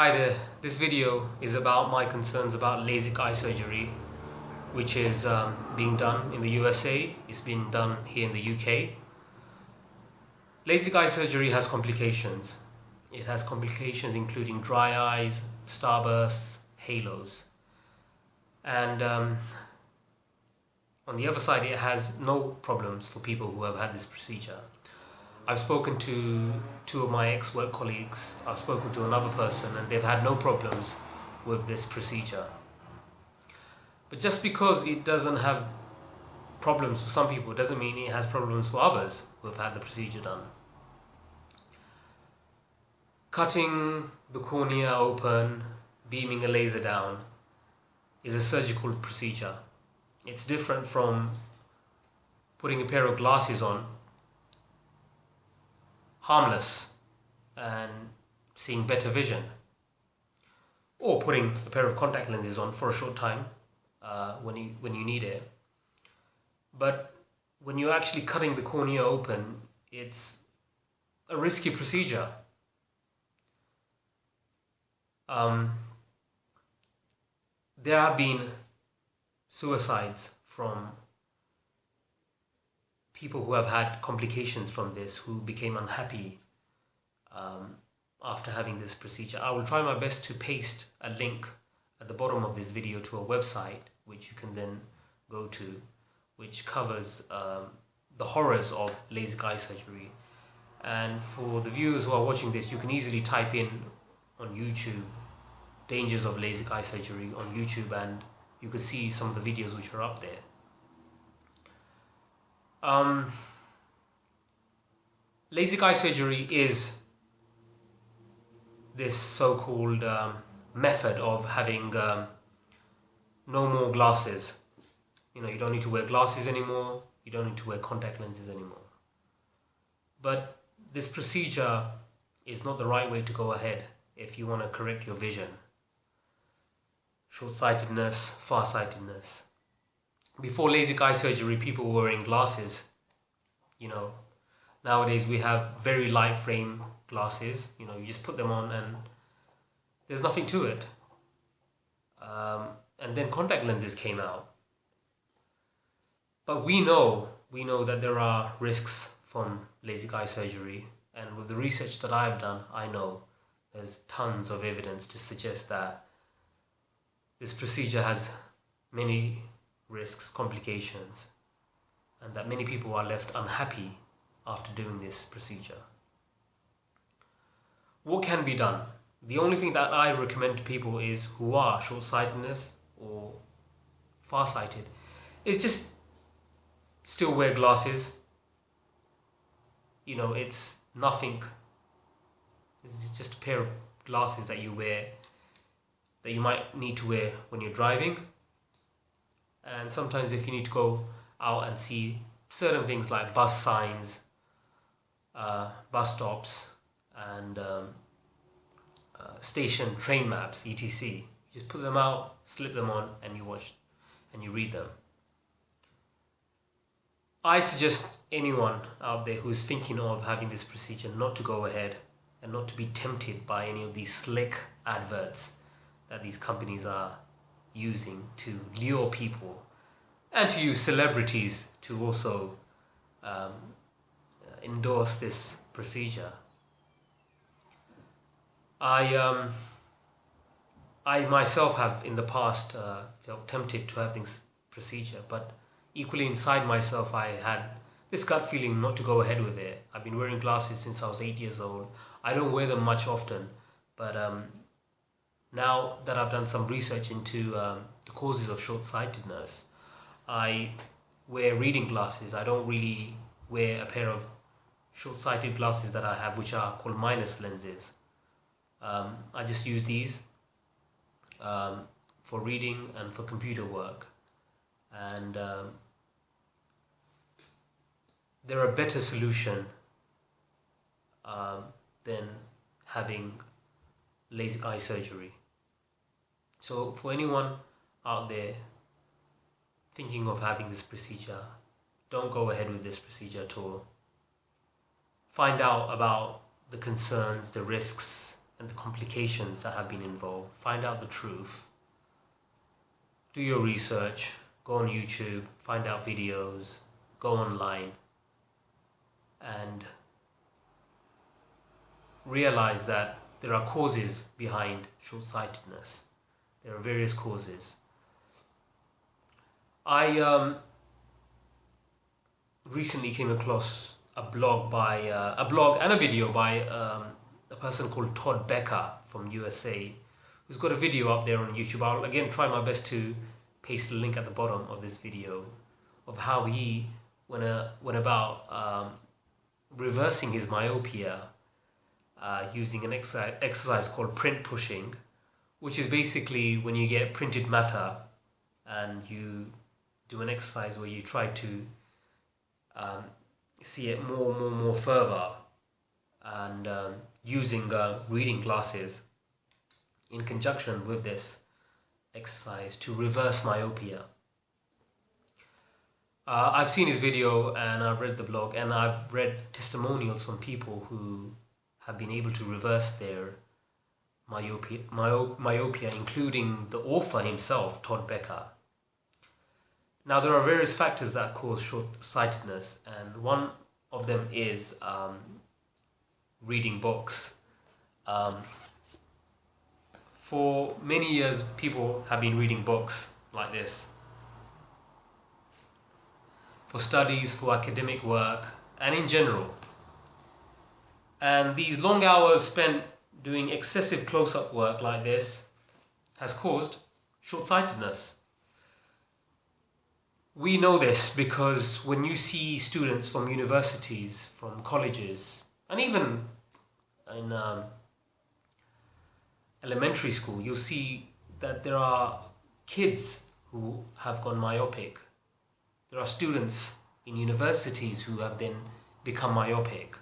Hi there, this video is about my concerns about LASIK eye surgery, which is being done in the USA. It's being done here in the UK. LASIK eye surgery has complications. It has complications including dry eyes, starbursts, halos. And on the other side, it has no problems for people who have had this procedure. I've spoken to two of my ex-work colleagues, I've spoken to another person, and they've had no problems with this procedure. But just because it doesn't have problems for some people doesn't mean it has problems for others who have had the procedure done. Cutting the cornea open, beaming a laser down, is a surgical procedure. It's different from putting a pair of glasses on, harmless, and seeing better vision, or putting a pair of contact lenses on for a short time when you need it. But when you're actually cutting the cornea open, it's a risky procedure. There have been suicides from people who have had complications from this, who became unhappy after having this procedure. I will try my best to paste a link at the bottom of this video to a website which you can then go to, which covers the horrors of LASIK eye surgery. And for the viewers who are watching this, you can easily type in on YouTube dangers of LASIK eye surgery on YouTube, and you can see some of the videos which are up there. LASIK eye surgery is this so-called method of having no more glasses. You don't need to wear glasses anymore, you don't need to wear contact lenses anymore. But this procedure is not the right way to go ahead if you want to correct your vision. Short-sightedness, far-sightedness. Before LASIK eye surgery, people were wearing glasses. Nowadays we have very light frame glasses. You just put them on and there's nothing to it. And then contact lenses came out. But we know that there are risks from LASIK eye surgery. And with the research that I've done, I know there's tons of evidence to suggest that this procedure has many risks, complications, and that many people are left unhappy after doing this procedure. What can be done? The only thing that I recommend to people is who are short-sightedness or far-sighted is just still wear glasses. It's nothing. It's just a pair of glasses that you wear, that you might need to wear when you're driving. And sometimes if you need to go out and see certain things like bus signs, bus stops, and station train maps, etc. You just put them out, slip them on, and you watch and you read them. I suggest anyone out there who is thinking of having this procedure not to go ahead and not to be tempted by any of these slick adverts that these companies are using to lure people, and to use celebrities to also endorse this procedure. I myself have in the past felt tempted to have this procedure, but equally inside myself I had this gut feeling not to go ahead with it. I've been wearing glasses since I was 8 years old. I don't wear them much often, but now that I've done some research into the causes of short-sightedness, I wear reading glasses. I don't really wear a pair of short-sighted glasses that I have, which are called minus lenses. I just use these for reading and for computer work. And they're a better solution than having LASIK eye surgery. So for anyone out there thinking of having this procedure, don't go ahead with this procedure at all. Find out about the concerns, the risks, and the complications that have been involved. Find out the truth. Do your research. Go on YouTube. Find out videos. Go online. And realize that there are causes behind short-sightedness. There are various causes. I recently came across a blog and a video by a person called Todd Becker from USA, who's got a video up there on YouTube. I'll again try my best to paste the link at the bottom of this video of how he went about reversing his myopia using an exercise called print pushing, which is basically when you get printed matter and you do an exercise where you try to see it more further, and using reading glasses in conjunction with this exercise to reverse myopia. I've seen his video and I've read the blog and I've read testimonials from people who have been able to reverse their myopia, including the author himself, Todd Becker. Now, there are various factors that cause short-sightedness, and one of them is reading books. For many years, people have been reading books like this for studies, for academic work, and in general. And these long hours spent doing excessive close-up work like this has caused short-sightedness. We know this because when you see students from universities, from colleges, and even in elementary school, you'll see that there are kids who have gone myopic. There are students in universities who have then become myopic,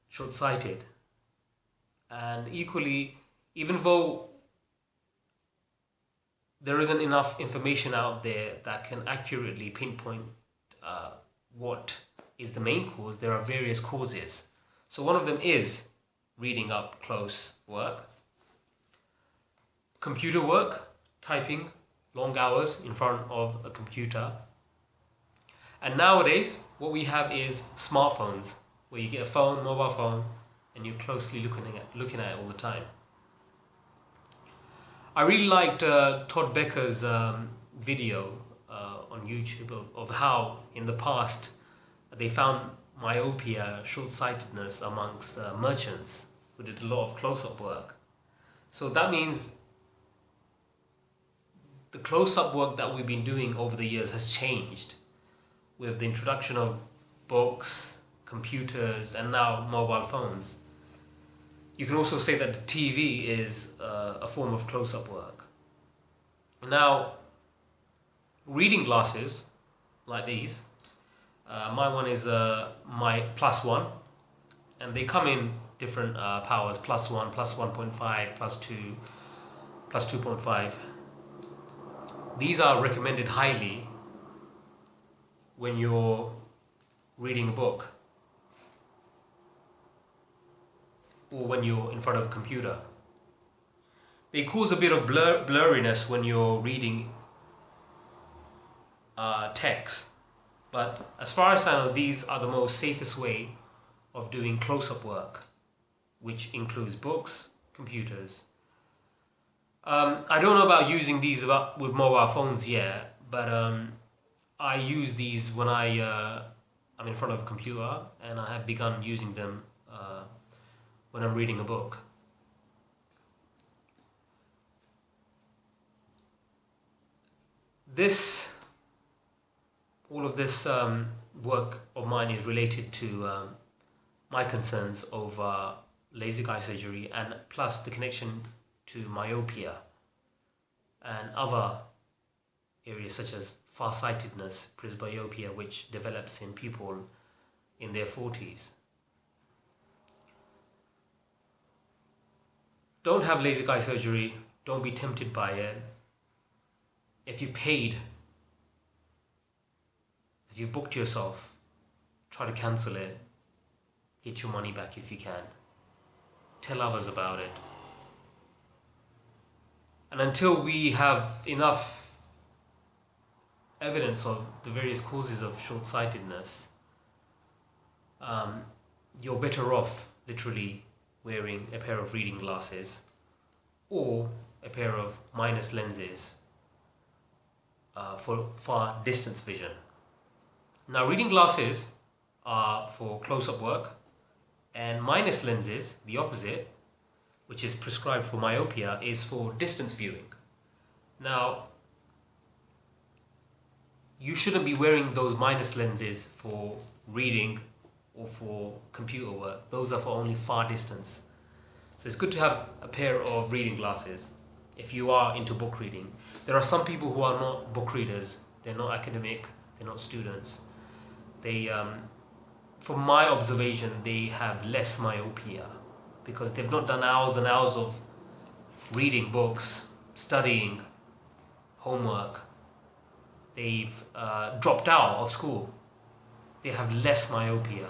short-sighted. And equally, even though there isn't enough information out there that can accurately pinpoint what is the main cause, there are various causes. So one of them is reading up close work, computer work, typing long hours in front of a computer. And nowadays, what we have is smartphones, where you get a phone, mobile phone, and you're closely looking at it all the time. I really liked Todd Becker's video on YouTube of how in the past they found myopia, short-sightedness amongst merchants who did a lot of close-up work. So that means the close-up work that we've been doing over the years has changed with the introduction of books, computers, and now mobile phones. You can also say that the TV is a form of close-up work. Now, reading glasses like these, my one is my +1, and they come in different powers, +1, +1.5, +2, +2.5. These are recommended highly when you're reading a book or when you're in front of a computer. They cause a bit of blurriness when you're reading text, but as far as I know, these are the most safest way of doing close-up work, which includes books, computers. I don't know about using these with mobile phones yet, but I use these when I'm in front of a computer, and I have begun using them when I'm reading a book. All of this work of mine is related to my concerns over LASIK eye surgery, and plus the connection to myopia and other areas such as farsightedness, presbyopia, which develops in people in their 40s. Don't have LASIK eye surgery. Don't be tempted by it. If you paid, if you booked yourself, try to cancel it. Get your money back if you can. tell others about it. And until we have enough evidence of the various causes of short-sightedness, you're better off literally wearing a pair of reading glasses or a pair of minus lenses for far distance vision. Now, reading glasses are for close-up work, and minus lenses, the opposite, which is prescribed for myopia, is for distance viewing. Now, you shouldn't be wearing those minus lenses for reading or for computer work. Those are for only far distance. So it's good to have a pair of reading glasses if you are into book reading. There are some people who are not book readers. They're not academic, they're not students. They, from my observation, they have less myopia because they've not done hours and hours of reading books, studying, homework. They've dropped out of school. They have less myopia.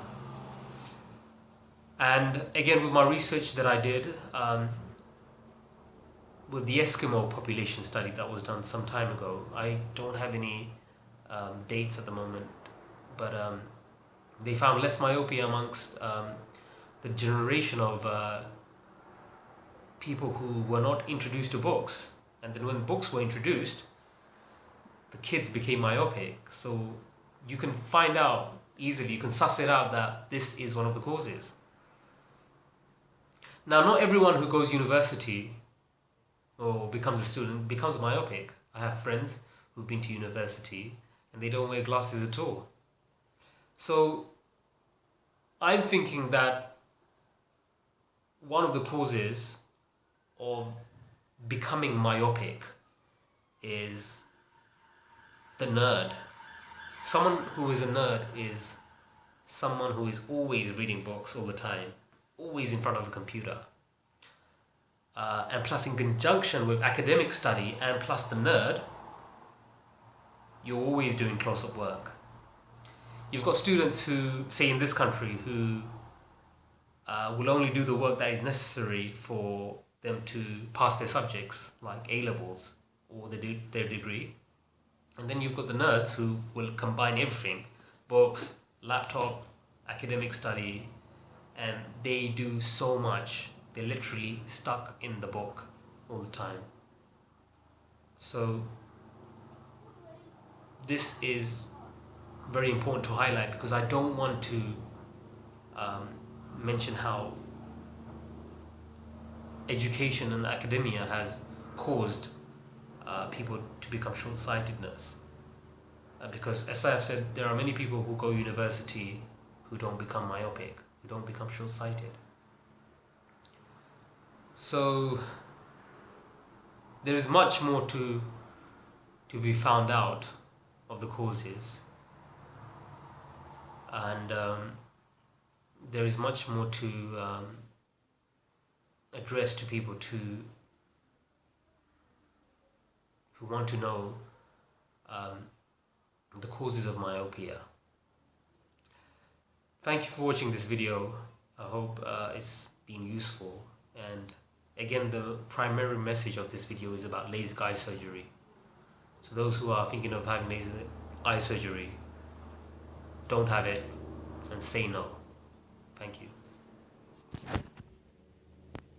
And again, with my research that I did, with the Eskimo population study that was done some time ago, I don't have any dates at the moment, but they found less myopia amongst the generation of people who were not introduced to books. And then when books were introduced, the kids became myopic. So you can find out easily, you can suss it out that this is one of the causes. Now, not everyone who goes university or becomes a student becomes myopic. I have friends who've been to university and they don't wear glasses at all. So I'm thinking that one of the causes of becoming myopic is the nerd. Someone who is a nerd is someone who is always reading books all the time, always in front of a computer. And plus, in conjunction with academic study and plus the nerd, you're always doing close-up work. You've got students who, say in this country, who will only do the work that is necessary for them to pass their subjects, like A-levels or their degree. And then you've got the nerds who will combine everything, books, laptop, academic study, and they do so much. They're literally stuck in the book all the time. So this is very important to highlight because I don't want to mention how education and academia has caused people to become short-sightedness. Because as I have said, there are many people who go university who don't become myopic, who don't become short-sighted. So there is much more to be found out of the causes, and there is much more to address to people who want to know the causes of myopia. Thank you for watching this video. I hope it's been useful. And again, the primary message of this video is about LASIK eye surgery. So those who are thinking of having LASIK eye surgery, don't have it and say no. Thank you.